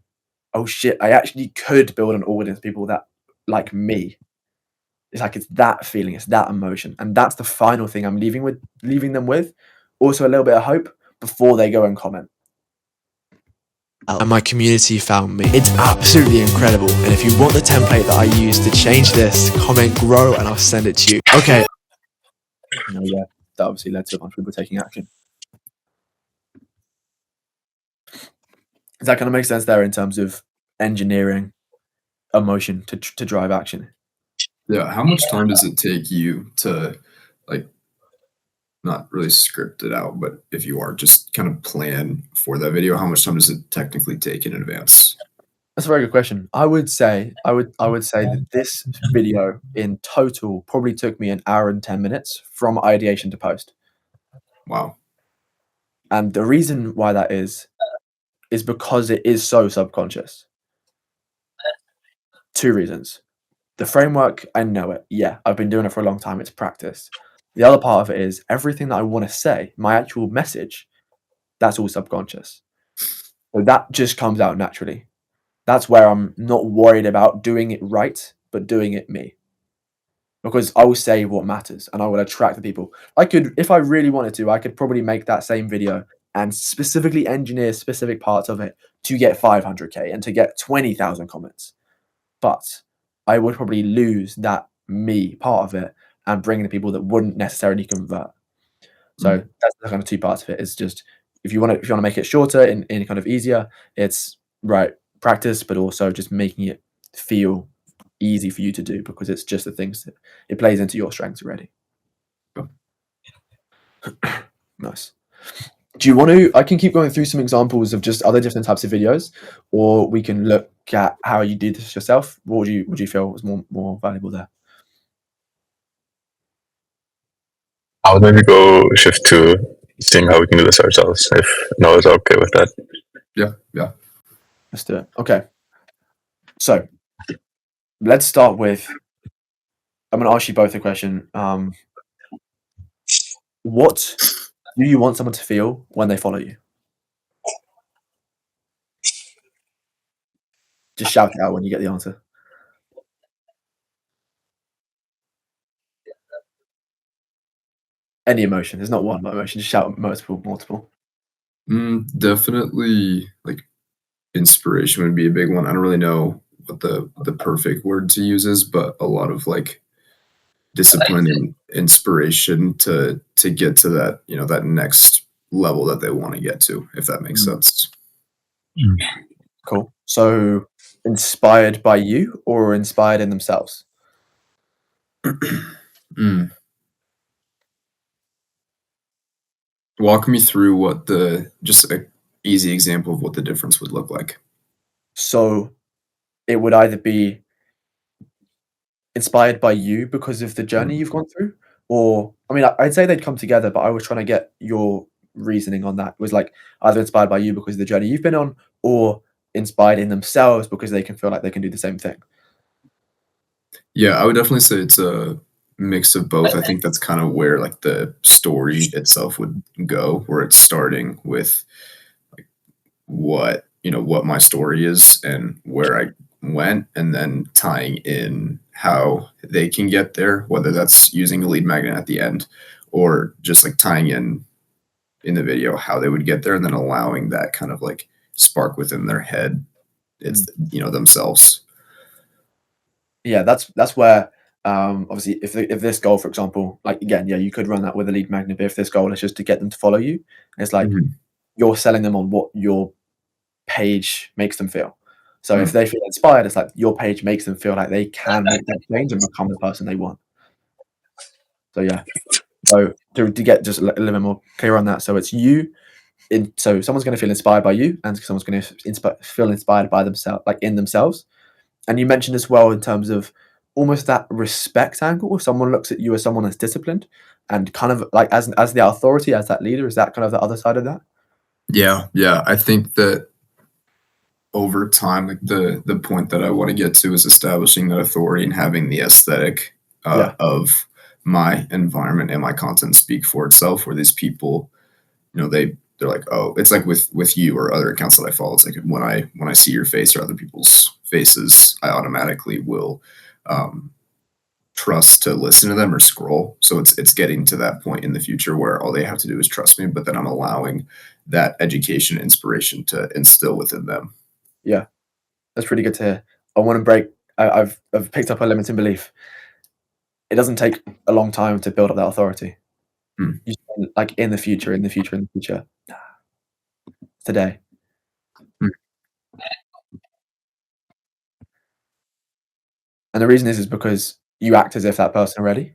oh shit, I actually could build an audience of people that like me. It's like, it's that feeling, it's that emotion. And that's the final thing I'm leaving them with. Also a little bit of hope before they go and comment. And my community found me. It's absolutely incredible. And if you want the template that I use to change this, comment grow and I'll send it to you. Okay. Yeah, that obviously led to a bunch of people taking action. Does that kind of make sense there in terms of engineering emotion to drive action? Yeah. How much time does it take you to like not really script it out, but if you are just kind of plan for that video, how much time does it technically take in advance? That's a very good question. I would say that this video in total probably took me an hour and 10 minutes from ideation to post. Wow. And the reason why that is because it is so subconscious. 2 reasons. The framework, I know it. Yeah, I've been doing it for a long time. It's practice. The other part of it is everything that I want to say, my actual message, that's all subconscious. So that just comes out naturally. That's where I'm not worried about doing it right, but doing it me. Because I will say what matters and I will attract the people. I could, if I really wanted to, I could probably make that same video and specifically engineer specific parts of it to get 500K and to get 20,000 comments. But I would probably lose that me part of it and bring the people that wouldn't necessarily convert. So that's the kind of 2 parts of it. It's just if you want to make it shorter and kind of easier, it's right practice, but also just making it feel easy for you to do because it's just the things that it plays into your strengths already. Nice. Do you want to? I can keep going through some examples of just other different types of videos, or we can look at how you did this yourself. What would you feel was more valuable there? I would maybe go shift to seeing how we can do this ourselves. If Noah's okay with that. Yeah. Let's do it. Okay. So let's start with. I'm going to ask you both a question. What do you want someone to feel when they follow you? Just shout it out when you get the answer. Any emotion. There's not one emotion. Just shout multiple. Definitely, like inspiration would be a big one. I don't really know what the perfect word to use is, but a lot of like discipline and inspiration to get to that, that next level that they want to get to, if that makes sense. Cool. So inspired by you or inspired in themselves? Walk me through just an easy example of what the difference would look like. So it would either be inspired by you because of the journey you've gone through, or I mean, I'd say they'd come together, but I was trying to get your reasoning on that. It was like either inspired by you because of the journey you've been on, or inspired in themselves because they can feel like they can do the same thing. Yeah, I would definitely say it's a mix of both. I think that's kind of where like the story itself would go, where it's starting with like what my story is and where I went, and then tying in how they can get there, whether that's using a lead magnet at the end or just like tying in the video how they would get there, and then allowing that kind of like spark within their head. It's themselves. Yeah, that's where obviously if this goal, for example, like again, yeah, you could run that with a lead magnet, but if this goal is just to get them to follow you, it's like you're selling them on what your page makes them feel. So if they feel inspired, it's like your page makes them feel like they can make that change and become the person they want. So yeah. So to get just a little bit more clear on that, so it's you. So someone's going to feel inspired by you, and someone's going to feel inspired by themselves, like in themselves. And you mentioned as well in terms of almost that respect angle. If someone looks at you as someone that's disciplined and kind of like as the authority, as that leader, is that kind of the other side of that? Yeah. I think that over time, like the point that I want to get to is establishing that authority and having the aesthetic of my environment and my content speak for itself, where these people, they're like, oh, it's like with you or other accounts that I follow. It's like when I see your face or other people's faces, I automatically will trust to listen to them or scroll. So it's getting to that point in the future where all they have to do is trust me, but then I'm allowing that education, inspiration to instill within them. Yeah, that's pretty good to hear. I want to break. I've picked up a limiting belief. It doesn't take a long time to build up that authority. You spend, like in the future, today. And the reason is because you act as if that person already.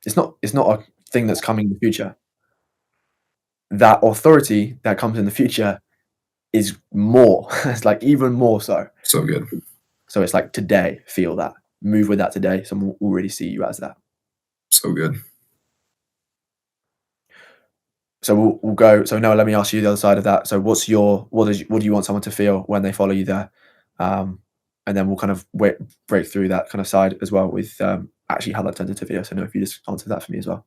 It's not a thing that's coming in the future. That authority that comes in the future is more. It's like even more so. So good. So it's like today, feel that. Move with that today. Someone will already see you as that. So good. So we'll go. So Noah, let me ask you the other side of that. So what do you want someone to feel when they follow you there? And then we'll kind of break through that kind of side as well with actually how that turns into video. So Noah, if you just answer that for me as well.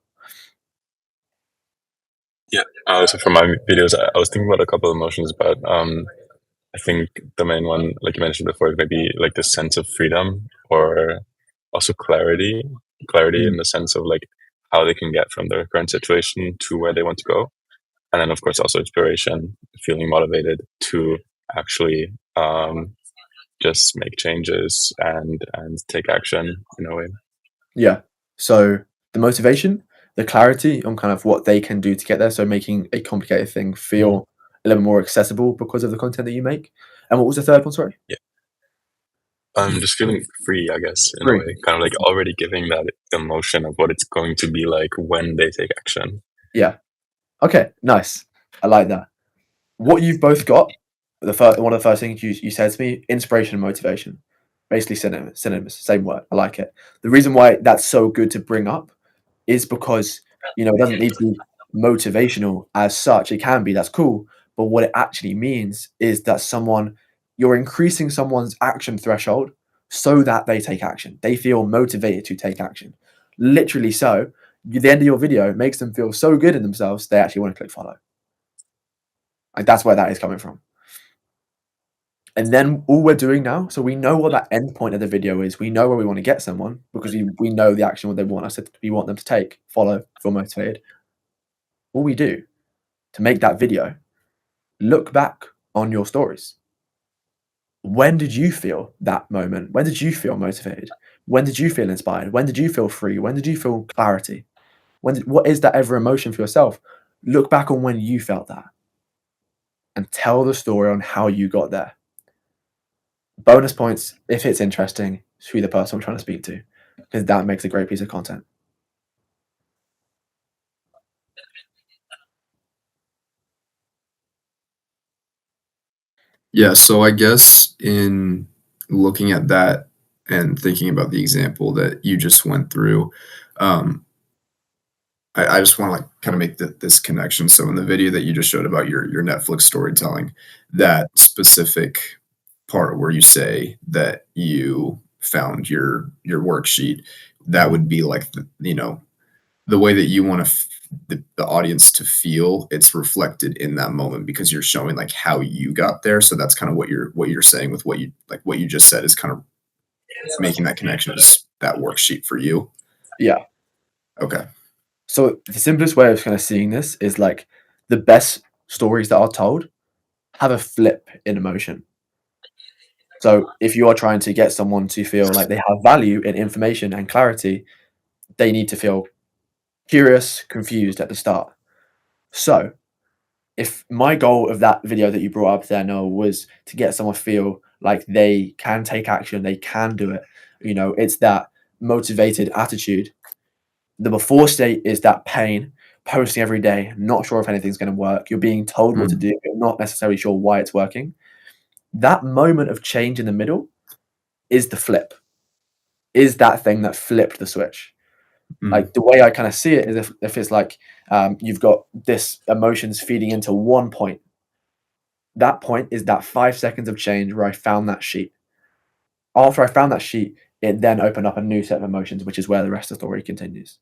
Yeah. So for my videos, I was thinking about a couple of emotions, but I think the main one, like you mentioned before, is maybe like the sense of freedom, or also clarity in the sense of like how they can get from their current situation to where they want to go. And then of course also inspiration, feeling motivated to actually just make changes and take action in a way. Yeah. So the motivation, the clarity on kind of what they can do to get there. So making a complicated thing feel a little more accessible because of the content that you make. And what was the third one? Sorry. Yeah. I'm just feeling free, I guess, in a Free. way, kind of like already giving that emotion of what it's going to be like when they take action. Yeah. Okay, nice. I like that. What you've both got, one of the first things you said to me, inspiration and motivation. Basically synonymous, same word. I like it. The reason why that's so good to bring up is because, it doesn't need to be motivational as such. It can be, that's cool. But what it actually means is that you're increasing someone's action threshold so that they take action. They feel motivated to take action. Literally so, the end of your video makes them feel so good in themselves, they actually want to click follow. Like, that's where that is coming from. And then all we're doing now, so we know what that end point of the video is. We know where we want to get someone because we know the action what they want us to, we want them to take, follow, feel motivated. All we do to make that video, look back on your stories. When did you feel that moment? When did you feel motivated? When did you feel inspired? When did you feel free? When did you feel clarity? What is that ever emotion for yourself? Look back on when you felt that and tell the story on how you got there. Bonus points if it's interesting to the person I'm trying to speak to, because that makes a great piece of content. Yeah, so I guess in looking at that and thinking about the example that you just went through, I just want to like kind of make this connection. So in the video that you just showed about your Netflix storytelling, that specific part where you say that you found your worksheet, that would be like the way that you want the audience to feel it's reflected in that moment because you're showing like how you got there. So that's kind of what you're saying with what you just said is kind of making that connection as that worksheet for you. Yeah. Okay. So the simplest way of kind of seeing this is like the best stories that are told have a flip in emotion. So if you are trying to get someone to feel like they have value in information and clarity, they need to feel curious, confused at the start. So if my goal of that video that you brought up there, Noah, was to get someone to feel like they can take action, they can do it, it's that motivated attitude. The before state is that pain, posting every day, not sure if anything's going to work. You're being told what to do, but not necessarily sure why it's working. That moment of change in the middle is the flip, is that thing that flipped the switch. Like the way I kind of see it is if it's like you've got this emotions feeding into one point. That point is that 5 seconds of change where I found that sheet. After I found that sheet, it then opened up a new set of emotions, which is where the rest of the story continues.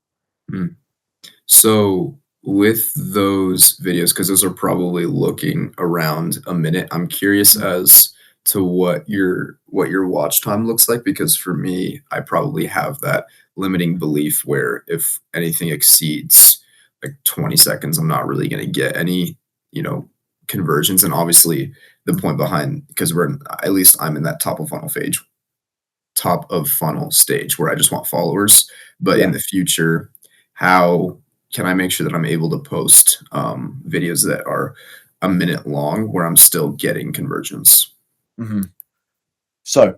So with those videos, because those are probably looking around a minute, I'm curious as to what your watch time looks like, because for me, I probably have that limiting belief where if anything exceeds like 20 seconds, I'm not really going to get any, conversions. And obviously the point behind, because at least I'm in that top of funnel stage where I just want followers. But in the future, how can I make sure that I'm able to post videos that are a minute long where I'm still getting conversions? So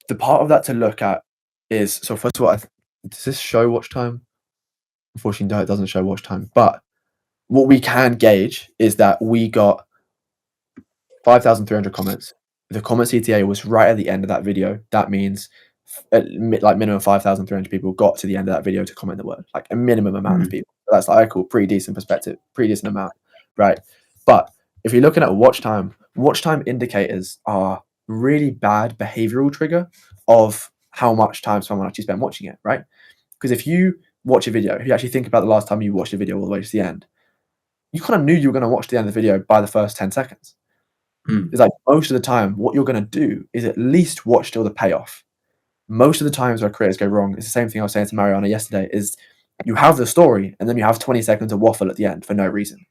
the part of that to look at is, so first of all, does this show watch time? Unfortunately, no, it doesn't show watch time. But what we can gauge is that we got 5,300 comments. The comment CTA was right at the end of that video. That means like minimum 5,300 people got to the end of that video to comment the word, like a minimum amount of people. So that's like cool, pretty decent perspective, pretty decent amount, right? But if you're looking at watch time indicators are really bad behavioral trigger of how much time someone actually spent watching it, right? Because if you watch a video, if you actually think about the last time you watched a video all the way to the end, you kind of knew you were going to watch the end of the video by the first 10 seconds. It's like most of the time, what you're going to do is at least watch till the payoff. Most of the times where creators go wrong, it's the same thing I was saying to Mariana yesterday, is you have the story and then you have 20 seconds of waffle at the end for no reason.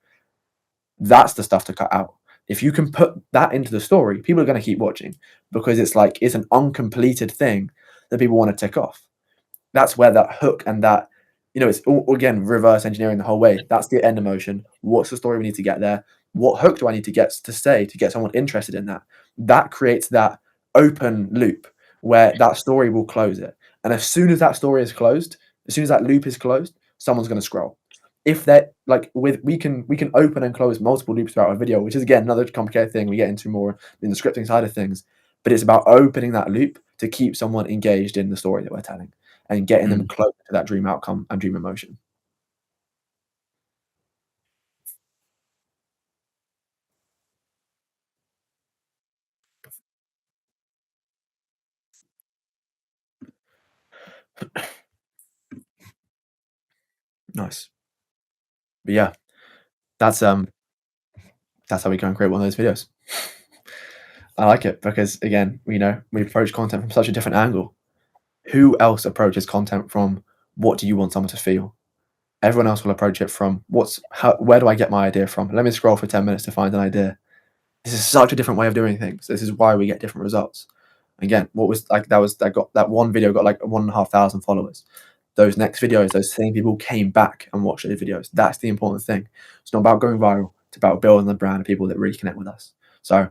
That's the stuff to cut out. If you can put that into the story, people are going to keep watching because it's an uncompleted thing that people want to tick off. That's where that hook and that, it's all, again, reverse engineering the whole way. That's the end emotion. What's the story we need to get there? What hook do I need to get to say to get someone interested in that? That creates that open loop where that story will close it. And as soon as that story is closed, as soon as that loop is closed, someone's going to scroll. If that we can open and close multiple loops throughout a video, which is again another complicated thing we get into more in the scripting side of things. But it's about opening that loop to keep someone engaged in the story that we're telling and getting them closer to that dream outcome and dream emotion. Nice. But yeah, that's how we go and create one of those videos. I like it because again, we approach content from such a different angle. Who else approaches content from what do you want someone to feel? Everyone else will approach it from where do I get my idea from? Let me scroll for 10 minutes to find an idea. This is such a different way of doing things. This is why we get different results. Again, that one video got like 1,500 followers. Those next videos, those same people came back and watched those videos. That's the important thing. It's not about going viral. It's about building the brand of people that really connect with us. So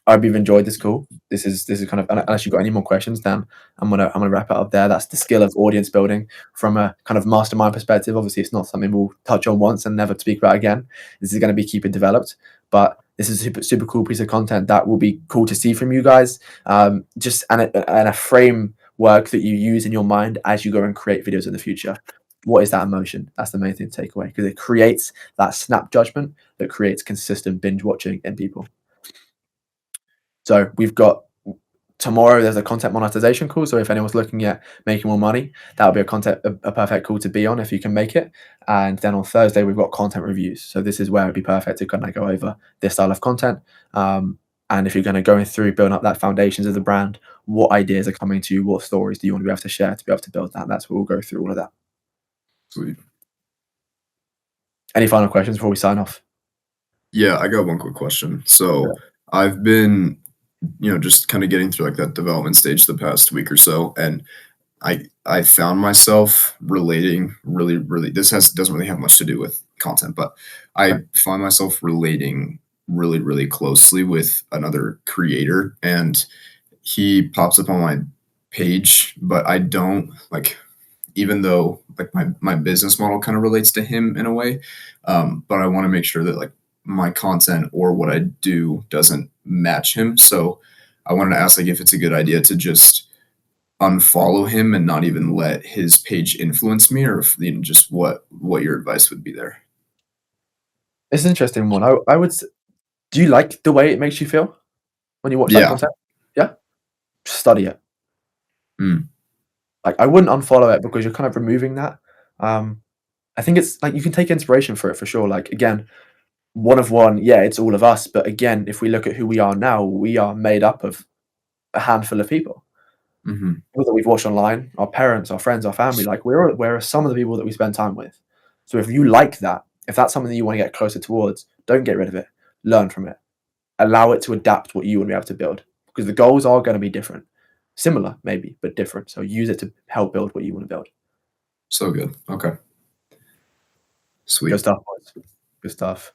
I hope you've enjoyed this call. This is kind of, unless you've got any more questions, Dan, I'm gonna wrap it up there. That's the skill of audience building from a kind of mastermind perspective. Obviously, it's not something we'll touch on once and never speak about again. This is going to be keeping developed, but this is a super cool piece of content that will be cool to see from you guys. Just and a framework that you use in your mind as you go and create videos in the future. What is that emotion? That's the main thing to take away, because it creates that snap judgment that creates consistent binge watching in people. So we've got tomorrow, there's a content monetization call. So if anyone's looking at making more money, that'll be a perfect call to be on if you can make it. And then on Thursday, we've got content reviews. So this is where it'd be perfect to kind of go over this style of content. And if you're going to go through building up that foundations of the brand, what ideas are coming to you? What stories do you want to be able to share to be able to build that? That's where we'll go through all of that. Sweet. Any final questions before we sign off? Yeah, I got one quick question. So I've been, just kind of getting through like that development stage the past week or so, and I found myself relating really, really. Doesn't really have much to do with content, but I find myself relating really, really closely with another creator, and he pops up on my page, but I don't like. Even though like my business model kind of relates to him in a way, but I want to make sure that like my content or what I do doesn't match him. So I wanted to ask like if it's a good idea to just unfollow him and not even let his page influence me, or if, just what your advice would be there. It's an interesting one. I would. Do you like the way it makes you feel when you watch that content? Yeah. Study it. Like I wouldn't unfollow it because you're kind of removing that. I think it's like you can take inspiration for it for sure. Like again, one of one, yeah, it's all of us. But again, if we look at who we are now, we are made up of a handful of people. People that we've watched online, our parents, our friends, our family. Like we're some of the people that we spend time with. So if you like that, if that's something that you want to get closer towards, don't get rid of it. Learn from it. Allow it to adapt what you want to be able to build, because the goals are going to be different. Similar, maybe, but different. So use it to help build what you want to build. So good. Okay. Sweet. Good stuff, boys. Good stuff.